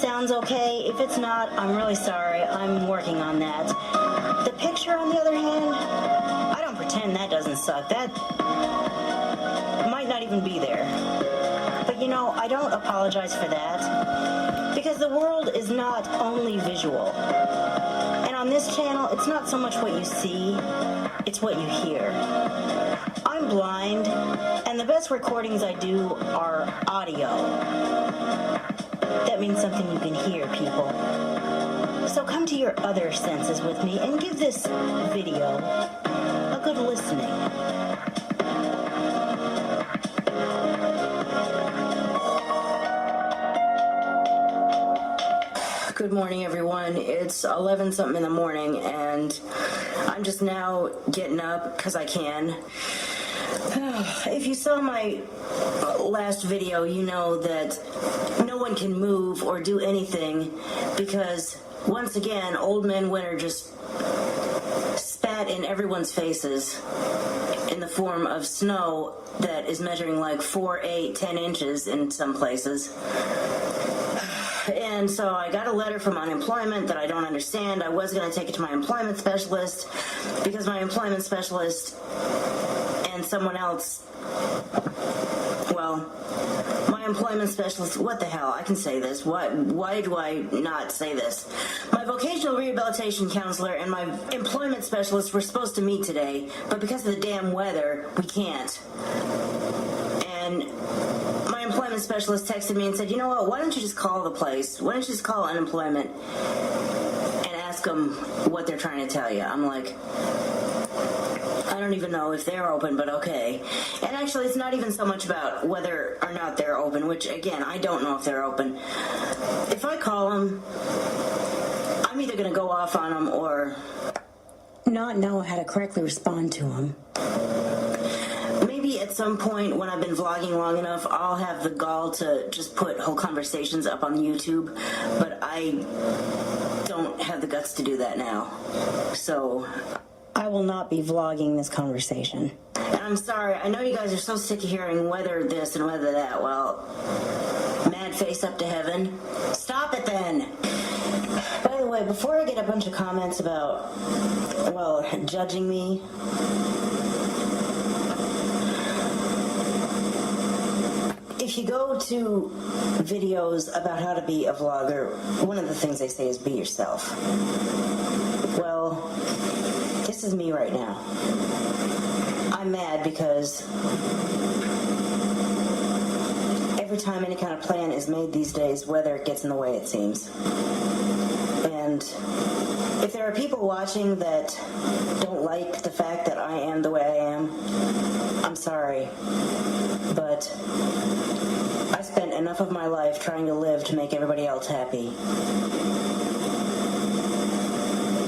sounds okay. If it's not, I'm really sorry. I'm working on that. The picture, on the other hand, I don't pretend that doesn't suck. That might not even be there. But you know, I don't apologize for that, because the world is not only visual. And on this channel, it's not so much what you see, it's what you hear. I'm blind, and the best recordings I do are audio. That means something you can hear, people. So come to your other senses with me and give this video a good listening. Good morning, everyone. It's 11 something in the morning, and I'm just now getting up because I can. If you saw my last video, you know that no one can move or do anything because, once again, Old Man Winter just spat in everyone's faces in the form of snow that is measuring like 4, 8, 10 inches in some places. And so I got a letter from unemployment that I don't understand. I was going to take it to my employment specialist because my employment specialist and someone else, well, my employment specialist, what the hell, I can say this. Why do I not say this? My vocational rehabilitation counselor and my employment specialist were supposed to meet today, but because of the damn weather, we can't. And my employment specialist texted me and said, you know what, why don't you just call the place? Why don't you just call unemployment and ask them what they're trying to tell you? I'm like, I don't even know if they're open, but okay. And actually, it's not even so much about whether or not they're open, which, again, I don't know if they're open. If I call them, I'm either going to go off on them or not know how to correctly respond to them. Maybe at some point when I've been vlogging long enough, I'll have the gall to just put whole conversations up on YouTube, but I don't have the guts to do that now. So I will not be vlogging this conversation. And I'm sorry, I know you guys are so sick of hearing whether this and whether that. Well, mad face up to heaven. Stop it then. By the way, before I get a bunch of comments about, well, judging me, if you go to videos about how to be a vlogger, one of the things they say is be yourself. Well, this is me right now. I'm mad because every time any kind of plan is made these days, weather gets in the way, it seems. And if there are people watching that don't like the fact that I am the way I am, I'm sorry. But I spent enough of my life trying to live to make everybody else happy.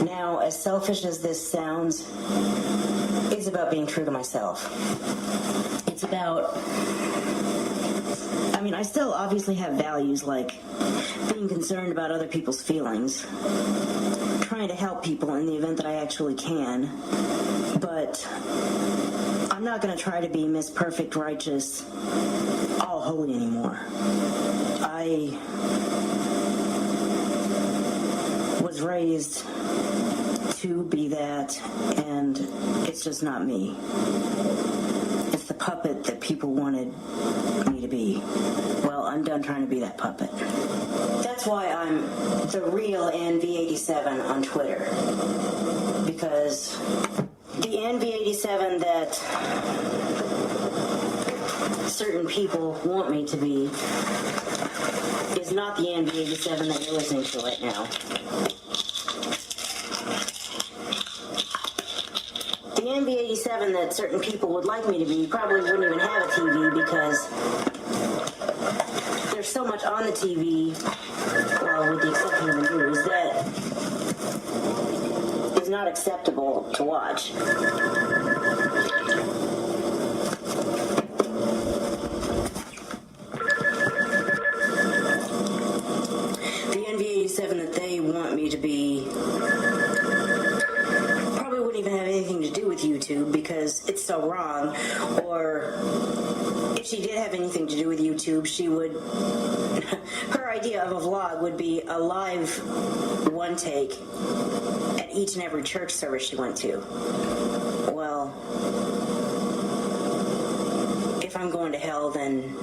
Now, as selfish as this sounds, it's about being true to myself. It's about, I mean, I still obviously have values like being concerned about other people's feelings, trying to help people in the event that I actually can, but I'm not going to try to be Miss Perfect Righteous, all holy anymore. I was raised to be that, and it's just not me. It's the puppet that people wanted me to be. Well, I'm done trying to be that puppet. That's why I'm the real NV87 on Twitter. Because the NV87 that certain people want me to be is not the NV87 that you're listening to right now. The NV87 that certain people would like me to be probably wouldn't even have a TV because there's so much on the TV, well, with the exception of the news, that is not acceptable to watch. The NV87 that they want me to be probably wouldn't even have anything to do with YouTube because it's so wrong, or if she did have anything to do with YouTube, she would, her idea of a vlog would be a live one take at each and every church service she went to. Well, if I'm going to hell, then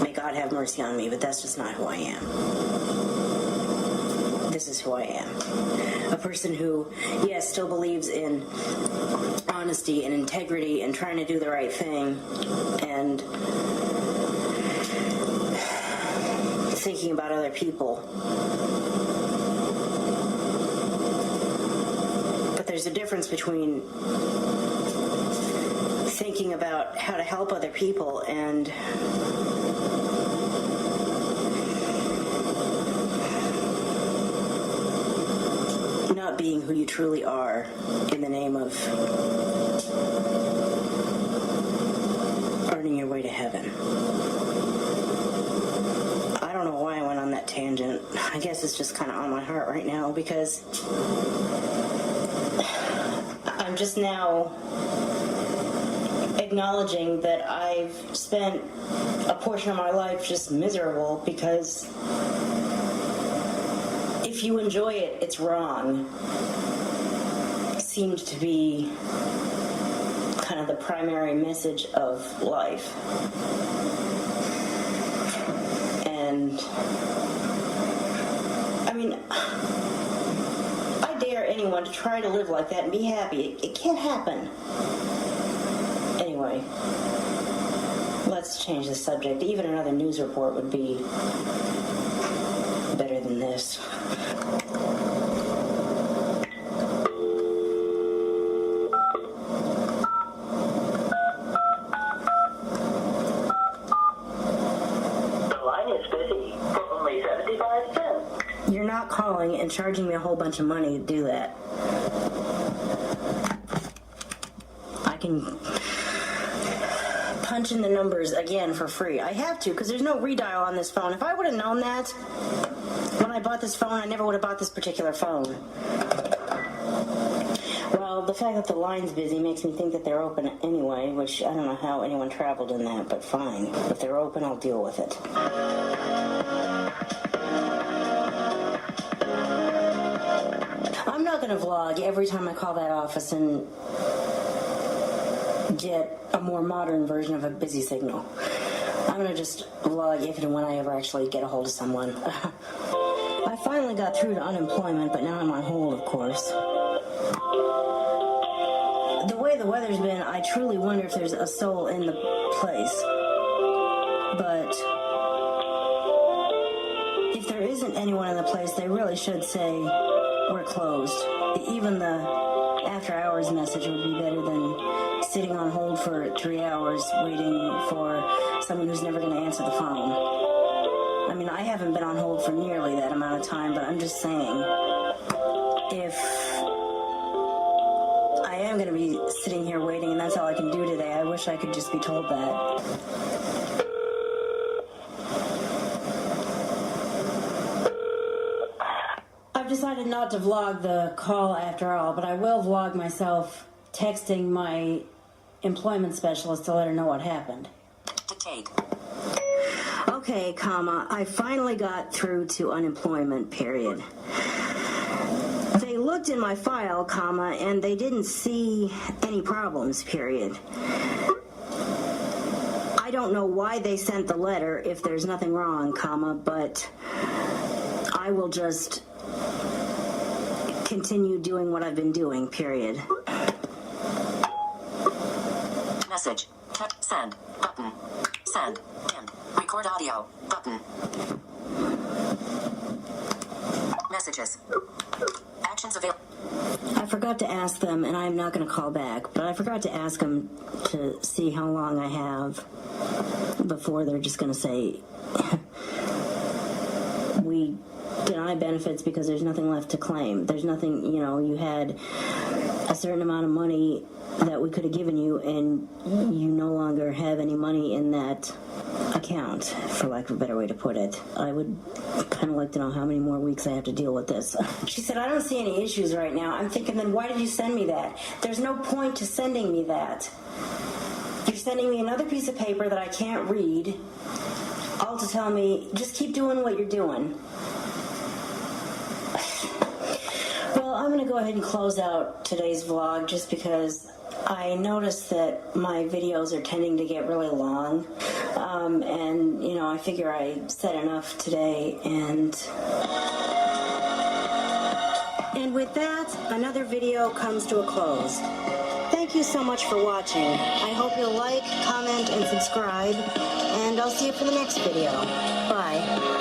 may God have mercy on me, but that's just not who I am. This is who I am. A person who, yes, still believes in honesty and integrity and trying to do the right thing and thinking about other people. But there's a difference between thinking about how to help other people and not being who you truly are in the name of earning your way to heaven. I don't know why I went on that tangent. I guess it's just kind of on my heart right now because I'm just now acknowledging that I've spent a portion of my life just miserable because if you enjoy it, it's wrong. Seemed to be kind of the primary message of life. And I mean, I dare anyone to try to live like that and be happy. It can't happen. Anyway, let's change the subject. Even another news report would be better than this. You're not calling and charging me a whole bunch of money to do that. I can punch in the numbers again for free. I have to because there's no redial on this phone. If I would have known that when I bought this phone, I never would have bought this particular phone. Well, the fact that the line's busy makes me think that they're open anyway, which I don't know how anyone traveled in that, but fine. If they're open, I'll deal with it. I'm not going to vlog every time I call that office and get a more modern version of a busy signal. I'm going to just vlog if and when I ever actually get a hold of someone. I finally got through to unemployment, but now I'm on hold, of course. The way the weather's been, I truly wonder if there's a soul in the place. But if there isn't anyone in the place, they really should say, we're closed. Even the after hours message would be better than sitting on hold for 3 hours waiting for someone who's never going to answer the phone. I mean, I haven't been on hold for nearly that amount of time, but I'm just saying, if I am going to be sitting here waiting and that's all I can do today, I wish I could just be told that. I've decided not to vlog the call after all, but I will vlog myself texting my employment specialist to let her know what happened. Dictate. Okay, comma, I finally got through to unemployment, period. They looked in my file, comma, and they didn't see any problems, period. I don't know why they sent the letter if there's nothing wrong, comma, but I will just continue doing what I've been doing, period. Message. Send. Button. Send. End. Record audio. Button. Messages. Actions available. I forgot to ask them, and I'm not going to call back, but I forgot to ask them to see how long I have before they're just going to say, we deny benefits because there's nothing left to claim. There's nothing, you had a certain amount of money that we could have given you, and you no longer have any money in that account, for lack of a better way to put it. I would kind of like to know how many more weeks I have to deal with this. She said, I don't see any issues right now. I'm thinking, then why did you send me that? There's no point to sending me that. You're sending me another piece of paper that I can't read, all to tell me, just keep doing what you're doing. Well, I'm going to go ahead and close out today's vlog just because I noticed that my videos are tending to get really long. And, you know, I figure I said enough today. And with that, another video comes to a close. Thank you so much for watching. I hope you'll like, comment, and subscribe. And I'll see you for the next video. Bye.